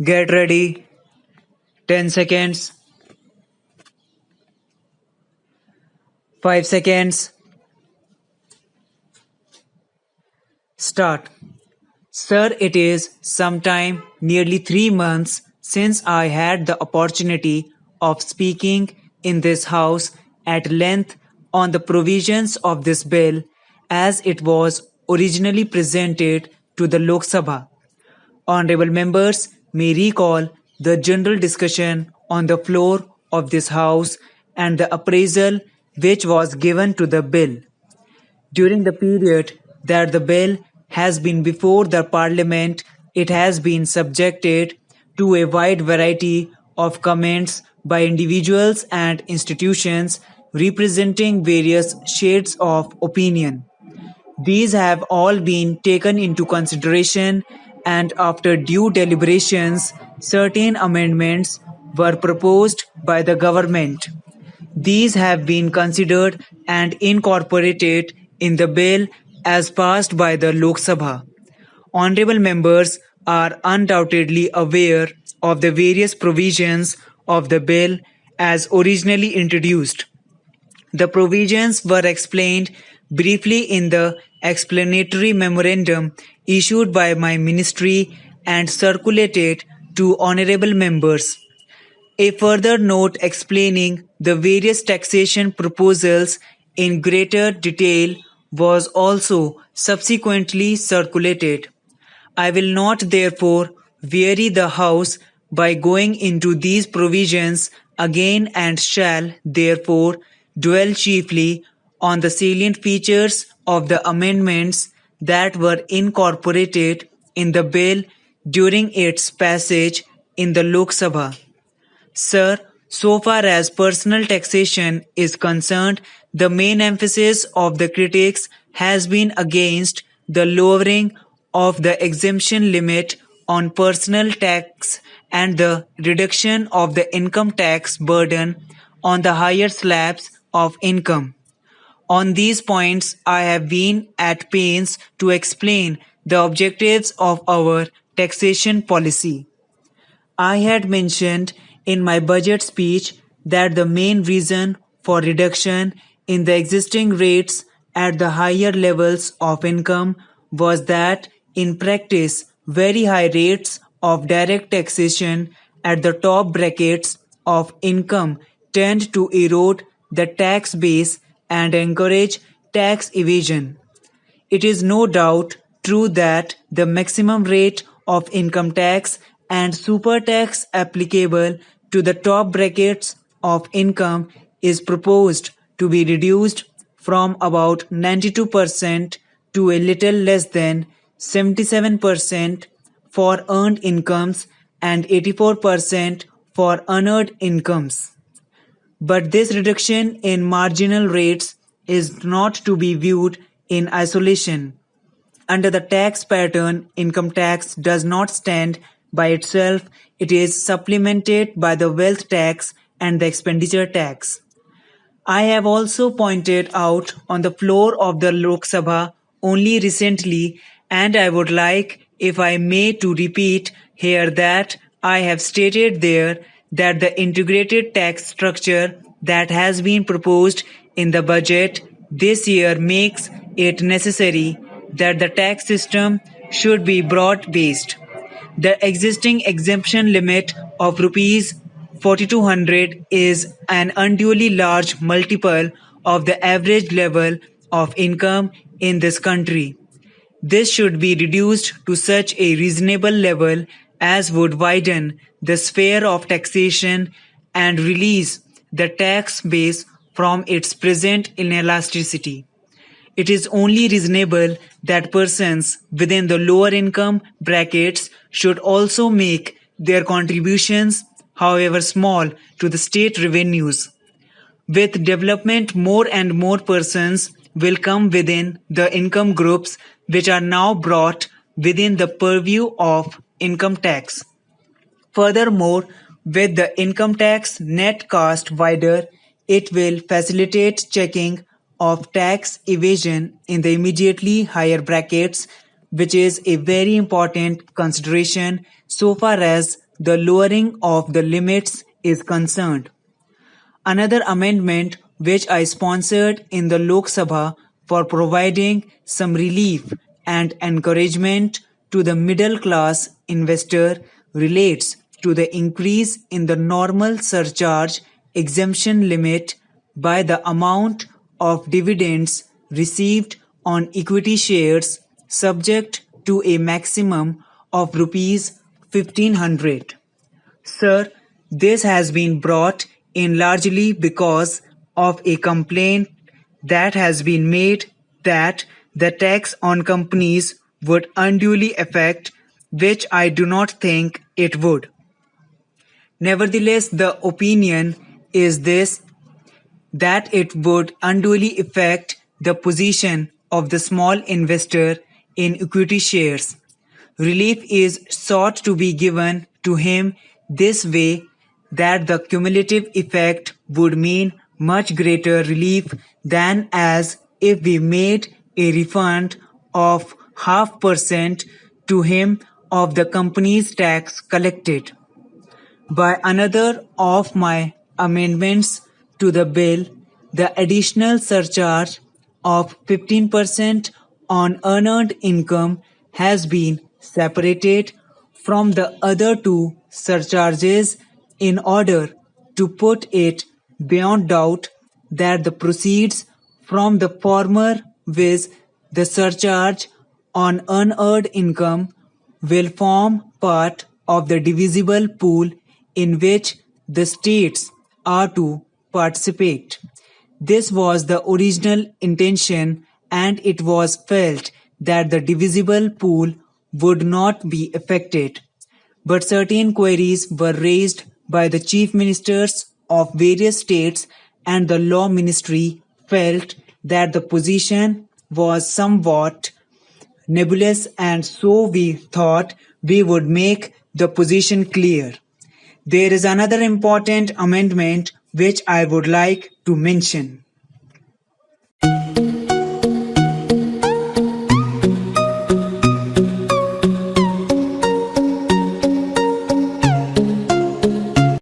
Get ready. 10 seconds. 5 seconds. Start. Sir, it is sometime nearly 3 months since I had the opportunity of speaking in this House at length on the provisions of this bill as it was originally presented to the Lok Sabha. Honorable members may recall the general discussion on the floor of this House and the appraisal which was given to the bill. During the period that the bill has been before the Parliament, it has been subjected to a wide variety of comments by individuals and institutions representing various shades of opinion. These have all been taken into consideration, and after due deliberations, certain amendments were proposed by the government. These have been considered and incorporated in the bill as passed by the Lok Sabha. Honorable members are undoubtedly aware of the various provisions of the bill as originally introduced. The provisions were explained briefly in the explanatory memorandum issued by my ministry and circulated to honorable members. A further note explaining the various taxation proposals in greater detail was also subsequently circulated. I will not therefore weary the House by going into these provisions again and shall therefore dwell chiefly on the salient features of the amendments that were incorporated in the bill during its passage in the Lok Sabha. Sir, so far as personal taxation is concerned, the main emphasis of the critics has been against the lowering of the exemption limit on personal tax and the reduction of the income tax burden on the higher slabs of income. On these points, I have been at pains to explain the objectives of our taxation policy. I had mentioned in my budget speech that the main reason for reduction in the existing rates at the higher levels of income was that in practice very high rates of direct taxation at the top brackets of income tend to erode the tax base and encourage tax evasion. It is no doubt true that the maximum rate of income tax and super tax applicable to the top brackets of income is proposed to be reduced from about 92% to a little less than 77% for earned incomes and 84% for unearned incomes. But this reduction in marginal rates is not to be viewed in isolation. Under the tax pattern, income tax does not stand by itself. It is supplemented by the wealth tax and the expenditure tax. I have also pointed out on the floor of the Lok Sabha only recently, and I would like, if I may, to repeat here that I have stated there that the integrated tax structure that has been proposed in the budget this year makes it necessary that the tax system should be broad-based. The existing exemption limit of rupees 4200 is an unduly large multiple of the average level of income in this country. This should be reduced to such a reasonable level as would widen the sphere of taxation and release the tax base from its present inelasticity. It is only reasonable that persons within the lower income brackets should also make their contributions, however small, to the state revenues. With development, more and more persons will come within the income groups which are now brought within the purview of income tax. Furthermore, with the income tax net cast wider, it will facilitate checking of tax evasion in the immediately higher brackets, which is a very important consideration so far as the lowering of the limits is concerned. Another amendment which I sponsored in the Lok Sabha for providing some relief and encouragement to the middle class investor relates to the increase in the normal surcharge exemption limit by the amount of dividends received on equity shares subject to a maximum of rupees 1500. Sir, this has been brought in largely because of a complaint that has been made that the tax on companies would unduly affect, which I do not think it would. Nevertheless, the opinion is this that it would unduly affect the position of the small investor in equity shares. Relief is sought to be given to him this way that the cumulative effect would mean much greater relief than as if we made a refund of 0.5% to him of the company's tax collected. By another of my amendments to the bill, the additional surcharge of 15% on earned income has been separated from the other two surcharges in order to put it beyond doubt that the proceeds from the former, viz. The surcharge on unearned income, will form part of the divisible pool in which the states are to participate. This was the original intention, and it was felt that the divisible pool would not be affected. But certain queries were raised by the chief ministers of various states, and the law ministry felt that the position was somewhat nebulous, and so we thought we would make the position clear. There is another important amendment which I would like to mention.